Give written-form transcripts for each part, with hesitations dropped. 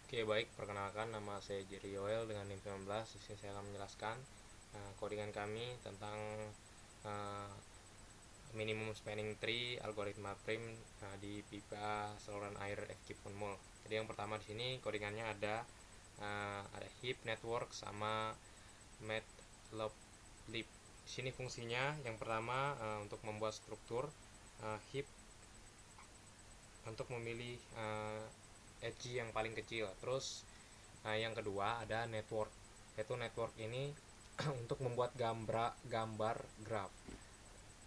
Oke, baik. Perkenalkan, nama saya Jerry Yoel dengan NIM 19. Di sini saya akan menjelaskan codingan kami tentang uh, minimum spanning tree algoritma prim di pipa saluran air FK Funmul. Jadi yang pertama di sini codingannya ada heap network sama matplotlib. Di sini fungsinya yang pertama untuk membuat struktur heap untuk memilih edge yang paling kecil. Terus yang kedua ada network, yaitu network ini untuk membuat gambar graph.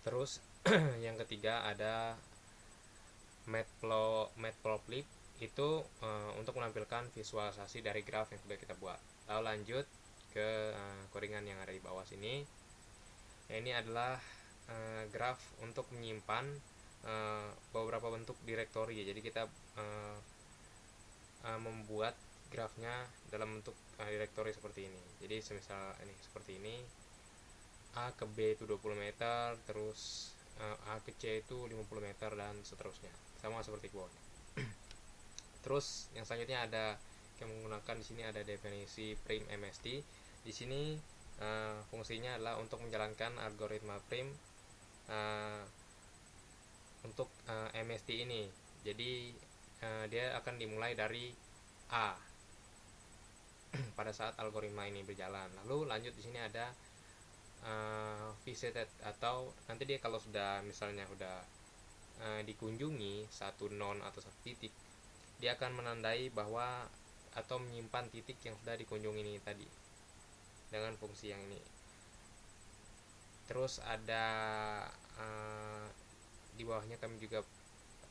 Terus yang ketiga ada matplotlib, itu untuk menampilkan visualisasi dari graph yang sudah kita buat. Lalu lanjut ke codingan yang ada di bawah sini. Ini adalah graph untuk menyimpan beberapa bentuk direktori. Jadi kita membuat grafnya dalam bentuk direktori seperti ini. Jadi semisal ini seperti ini, A ke B itu 20 meter, terus A ke C itu 50 meter dan seterusnya. Sama seperti bawahnya. Terus yang selanjutnya ada yang menggunakan di sini ada definisi prim MST. Di sini fungsinya adalah untuk menjalankan algoritma prim untuk MST ini. Jadi dia akan dimulai dari A pada saat algoritma ini berjalan. Lalu lanjut di sini ada visited, atau nanti dia kalau sudah misalnya sudah dikunjungi satu non atau satu titik, dia akan menandai bahwa atau menyimpan titik yang sudah dikunjungi ini tadi dengan fungsi yang ini. Terus ada di bawahnya kami juga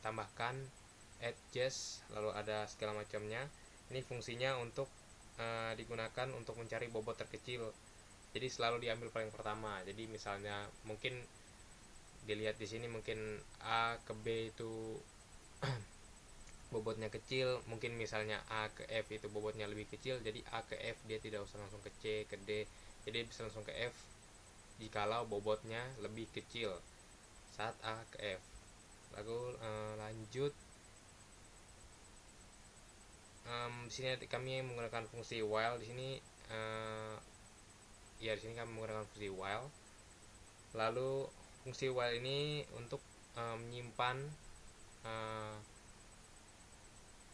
tambahkan edges, lalu ada segala macamnya. Ini fungsinya untuk digunakan untuk mencari bobot terkecil. Jadi selalu diambil paling pertama. Jadi misalnya mungkin dilihat di sini, mungkin A ke B itu bobotnya kecil, mungkin misalnya A ke F itu bobotnya lebih kecil, jadi A ke F dia tidak usah langsung ke C ke D, jadi bisa langsung ke F jikalau bobotnya lebih kecil saat A ke F. Lalu lanjut di sini kami menggunakan fungsi while. Di sini di sini kami menggunakan fungsi while. Lalu fungsi while ini untuk menyimpan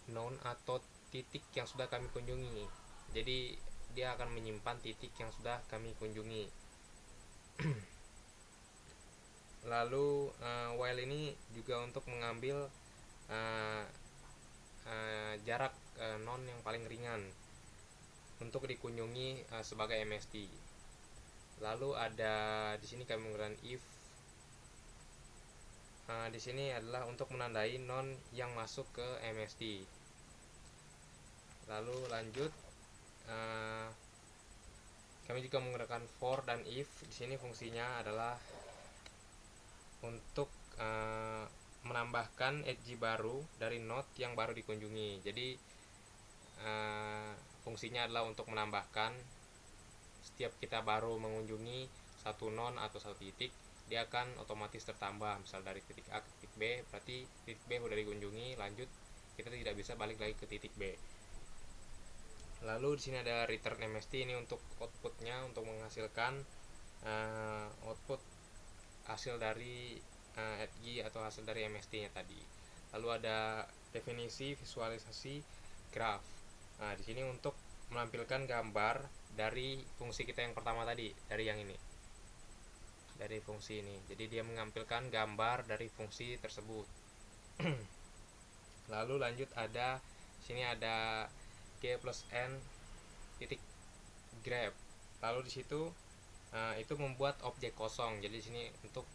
non atau titik yang sudah kami kunjungi. Jadi dia akan menyimpan titik yang sudah kami kunjungi. Lalu while ini juga untuk mengambil jarak non yang paling ringan untuk dikunjungi sebagai MST. Lalu ada di sini kami menggunakan if. Di sini adalah untuk menandai non yang masuk ke MST. Lalu lanjut kami juga menggunakan for dan if. Di sini fungsinya adalah untuk menambahkan edge baru dari node yang baru dikunjungi. Jadi fungsinya adalah untuk menambahkan setiap kita baru mengunjungi satu non atau satu titik, dia akan otomatis tertambah. Misal dari titik A ke titik B, berarti titik B sudah dikunjungi, lanjut kita tidak bisa balik lagi ke titik B. Lalu di sini ada return MST, ini untuk outputnya, untuk menghasilkan output hasil dari edge atau hasil dari MST-nya tadi. Lalu ada definisi visualisasi graph. Nah, di sini untuk menampilkan gambar dari fungsi kita yang pertama tadi, dari yang ini. Dari fungsi ini. Jadi dia menampilkan gambar dari fungsi tersebut. Lalu lanjut ada sini ada g plus n titik grab. Lalu di situ itu membuat objek kosong. Jadi di sini untuk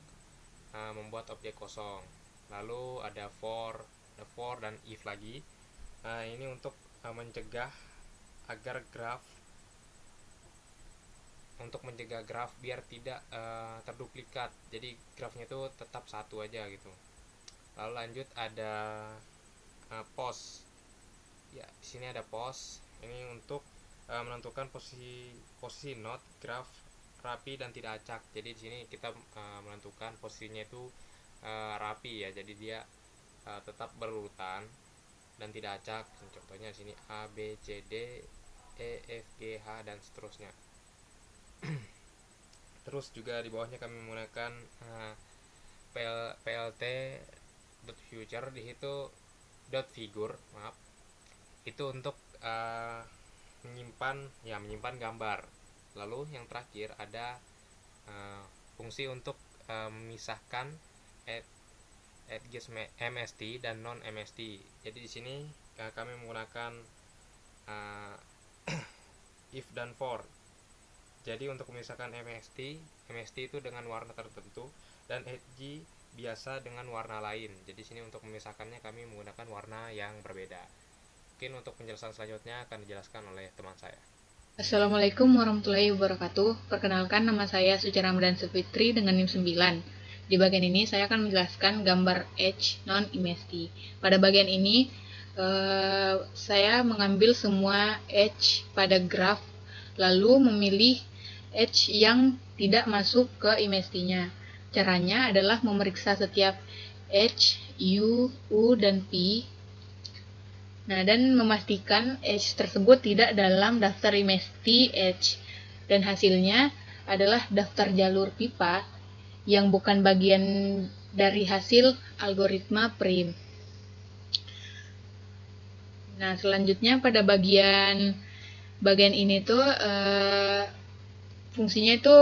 membuat objek kosong. Lalu ada for dan if lagi. Ini untuk mencegah agar graph, untuk mencegah graph biar tidak terduplikat. Jadi grafnya itu tetap satu aja gitu. Lalu lanjut ada pause. Ya, di sini ada pause. Ini untuk menentukan posisi node graph rapi dan tidak acak. Jadi di sini kita menentukan posisinya itu rapi ya. Jadi dia tetap berurutan. dan tidak acak. Contohnya di sini A, B, C, D, E, F, G, H, dan seterusnya. Terus juga di bawahnya kami menggunakan plt.future, di situ .figure, maaf, itu untuk menyimpan gambar. Lalu yang terakhir ada fungsi untuk memisahkan edges MST dan non MST. Jadi di sini kami menggunakan if dan for. Jadi untuk memisahkan MST itu dengan warna tertentu dan edge biasa dengan warna lain. Jadi sini untuk memisahkannya kami menggunakan warna yang berbeda. Mungkin untuk penjelasan selanjutnya akan dijelaskan oleh teman saya. Assalamualaikum warahmatullahi wabarakatuh. Perkenalkan, nama saya Suci Ramadan Sufitri dengan NIM 9. Di bagian ini saya akan menjelaskan gambar edge non-MST. Pada bagian ini saya mengambil semua edge pada graf, lalu memilih edge yang tidak masuk ke MST-nya. Caranya adalah memeriksa setiap edge, U, U, dan P. Nah, dan memastikan edge tersebut tidak dalam daftar MST edge. Dan hasilnya adalah daftar jalur pipa yang bukan bagian dari hasil algoritma prim. Nah, selanjutnya pada bagian ini tuh fungsinya itu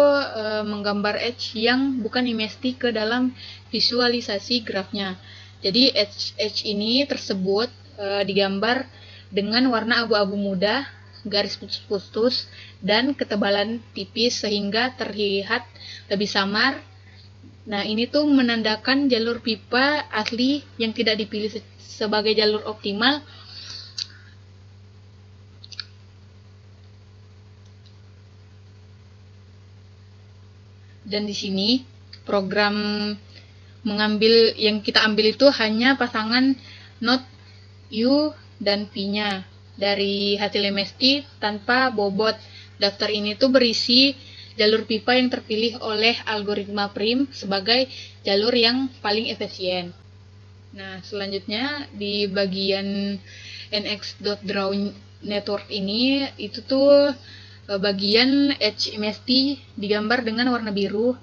menggambar edge yang bukan MST ke dalam visualisasi grafnya. Jadi edge ini tersebut digambar dengan warna abu-abu muda, garis putus-putus, dan ketebalan tipis sehingga terlihat lebih samar. Nah, ini tuh menandakan jalur pipa asli yang tidak dipilih sebagai jalur optimal. Dan di sini program yang kita ambil itu hanya pasangan node U dan P-nya dari hasil MST tanpa bobot. Daftar ini tuh berisi jalur pipa yang terpilih oleh algoritma prim sebagai jalur yang paling efisien. Nah, selanjutnya di bagian nx.draw network ini itu tuh bagian edge MST digambar dengan warna biru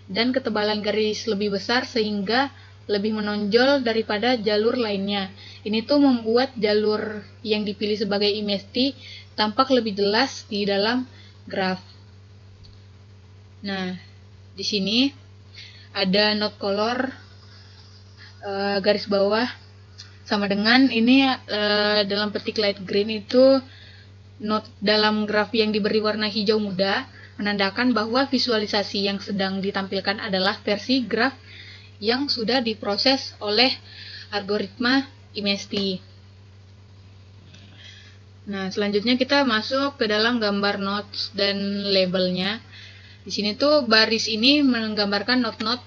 dan ketebalan garis lebih besar sehingga lebih menonjol daripada jalur lainnya. Ini tuh membuat jalur yang dipilih sebagai MST tampak lebih jelas di dalam graf. Nah, di sini ada node color garis bawah sama dengan ini dalam petik light green itu node dalam graf yang diberi warna hijau muda menandakan bahwa visualisasi yang sedang ditampilkan adalah versi graf yang sudah diproses oleh algoritma MST. Nah, selanjutnya kita masuk ke dalam gambar nodes dan labelnya. Di sini tuh baris ini menggambarkan node-node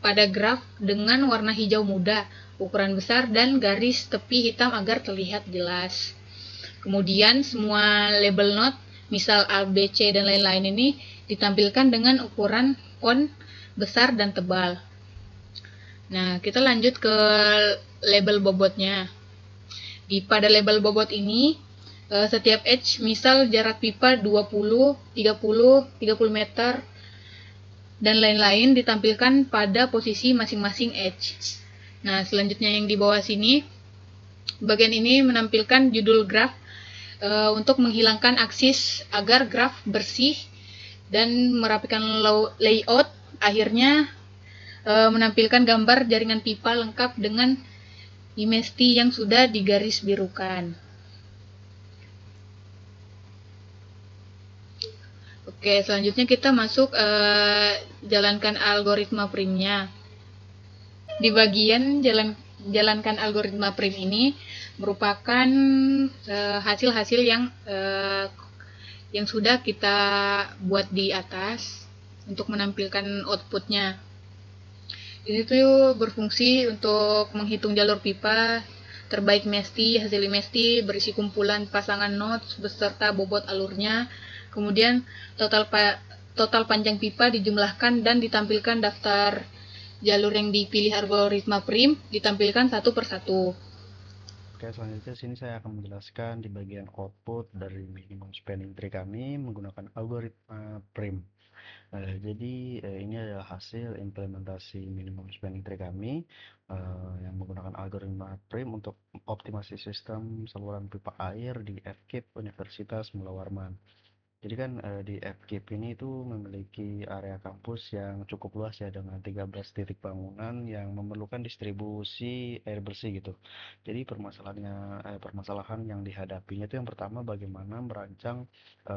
pada graf dengan warna hijau muda, ukuran besar, dan garis tepi hitam agar terlihat jelas. Kemudian semua label node, misal A, B, C, dan lain-lain ini ditampilkan dengan ukuran font besar dan tebal. Nah, kita lanjut ke label bobotnya. Pada label bobot ini, setiap edge, misal jarak pipa 20, 30, 30 meter, dan lain-lain ditampilkan pada posisi masing-masing edge. Nah, selanjutnya yang di bawah sini, bagian ini menampilkan judul graf untuk menghilangkan aksis agar graf bersih dan merapikan layout. Akhirnya menampilkan gambar jaringan pipa lengkap dengan MST yang sudah digaris birukan. Oke, selanjutnya kita masuk jalankan algoritma primnya. Di bagian jalankan algoritma prim ini merupakan hasil-hasil yang sudah kita buat di atas untuk menampilkan outputnya. Ini tuh berfungsi untuk menghitung jalur pipa terbaik MST. Hasil MST berisi kumpulan pasangan nodes beserta bobot alurnya. Kemudian total panjang pipa dijumlahkan dan ditampilkan daftar jalur yang dipilih algoritma prim ditampilkan satu persatu. Oke, selanjutnya sini saya akan menjelaskan di bagian output dari minimum spanning tree kami menggunakan algoritma prim. Jadi ini adalah hasil implementasi minimum spanning tree kami yang menggunakan algoritma prim untuk optimasi sistem saluran pipa air di FKIP Universitas Mula Warman. Jadi kan di FKIP ini itu memiliki area kampus yang cukup luas ya dengan 13 titik bangunan yang memerlukan distribusi air bersih gitu. Jadi permasalahan yang dihadapinya itu yang pertama bagaimana merancang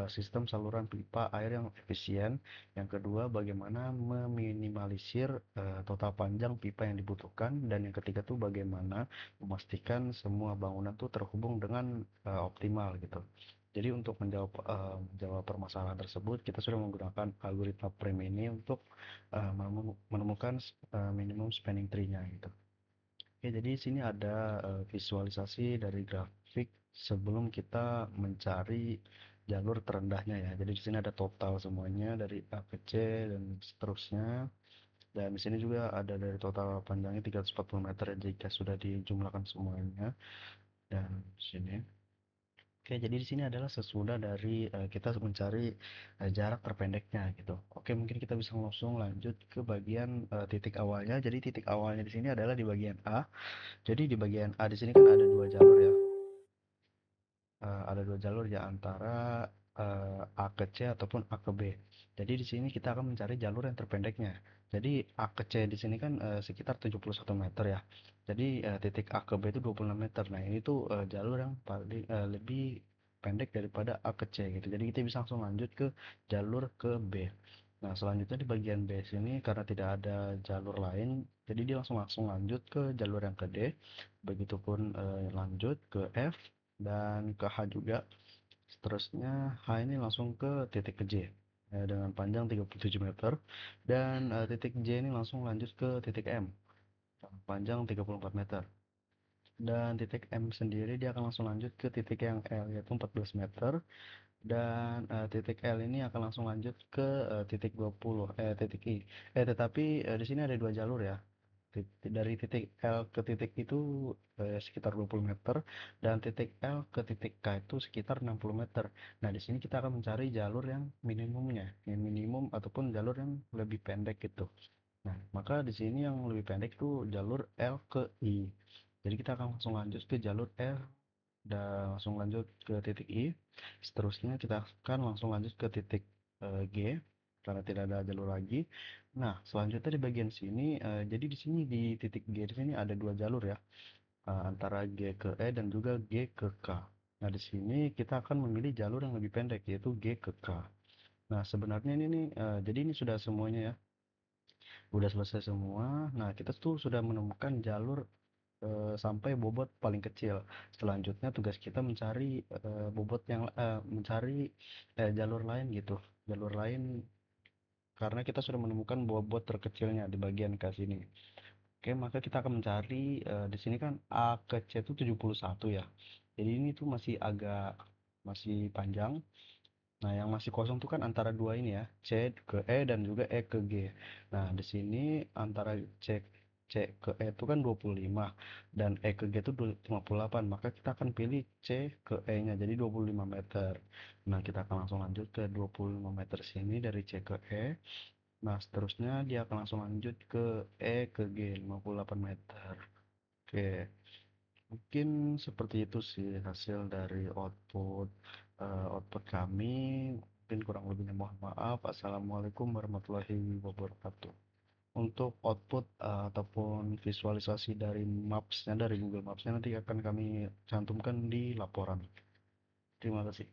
sistem saluran pipa air yang efisien. Yang kedua bagaimana meminimalisir total panjang pipa yang dibutuhkan. Dan yang ketiga tuh bagaimana memastikan semua bangunan tuh terhubung dengan optimal gitu. Jadi untuk menjawab permasalahan tersebut, kita sudah menggunakan algoritma PRIM ini untuk menemukan minimum spanning tree-nya gitu. Oke, jadi di sini ada visualisasi dari grafik sebelum kita mencari jalur terendahnya ya. Jadi di sini ada total semuanya dari A ke C dan seterusnya. Dan di sini juga ada dari total panjangnya 340 meter ya, jika sudah dijumlahkan semuanya. Dan di sini. Oke, jadi di sini adalah sesudah dari kita mencari jarak terpendeknya gitu. Oke, mungkin kita bisa langsung lanjut ke bagian titik awalnya. Jadi titik awalnya di sini adalah di bagian A. Jadi di bagian A di sini kan ada dua jalur ya. Ada dua jalur ya antara A ke C ataupun A ke B. Jadi di sini kita akan mencari jalur yang terpendeknya. Jadi A ke C di sini kan sekitar 71 meter ya. Jadi titik A ke B itu 26 meter. Nah, ini tuh jalur yang paling lebih pendek daripada A ke C gitu. Jadi kita bisa langsung lanjut ke jalur ke B. Nah, selanjutnya di bagian B sini karena tidak ada jalur lain, jadi dia langsung lanjut ke jalur yang ke D. Begitupun lanjut ke F dan ke H juga. Seterusnya H ini langsung ke titik ke J dengan panjang 37 meter dan titik J ini langsung lanjut ke titik M panjang 34 meter. Dan titik M sendiri dia akan langsung lanjut ke titik yang L yaitu 14 meter dan titik L ini akan langsung lanjut ke titik 20 titik I. Tetapi di sini ada dua jalur ya. Dari titik L ke titik itu sekitar 20 meter dan titik L ke titik K itu sekitar 60 meter. Nah, di sini kita akan mencari jalur yang minimumnya, yang minimum ataupun jalur yang lebih pendek gitu. Nah, maka di sini yang lebih pendek itu jalur L ke I. Jadi kita akan langsung lanjut ke jalur L dan langsung lanjut ke titik I. Seterusnya kita akan langsung lanjut ke titik G karena tidak ada jalur lagi. Nah, selanjutnya di bagian sini, jadi di sini di titik G di sini ada dua jalur ya, antara G ke E dan juga G ke K. Nah, di sini kita akan memilih jalur yang lebih pendek yaitu G ke K. Nah, sebenarnya ini nih, jadi ini sudah semuanya ya, udah selesai semua. Nah, kita tuh sudah menemukan jalur sampai bobot paling kecil. Selanjutnya tugas kita mencari jalur lain gitu. Jalur lain karena kita sudah menemukan bobot terkecilnya di bagian ke sini. Oke, maka kita akan mencari di sini kan A ke C itu 71 ya. Jadi ini tuh masih panjang. Nah, yang masih kosong tuh kan antara dua ini ya, C ke E dan juga E ke G. Nah, di sini antara C ke E itu kan 25 dan E ke G itu 58. Maka kita akan pilih C ke E-nya jadi 25 meter. Nah, kita akan langsung lanjut ke 25 meter sini dari C ke E. Nah, seterusnya dia akan langsung lanjut ke E ke G 58 meter. Oke. Mungkin seperti itu sih hasil dari output kami. Mungkin kurang lebihnya mohon maaf. Assalamualaikum warahmatullahi wabarakatuh. Untuk output ataupun visualisasi dari Maps-nya dari Google Maps-nya nanti akan kami cantumkan di laporan. Terima kasih.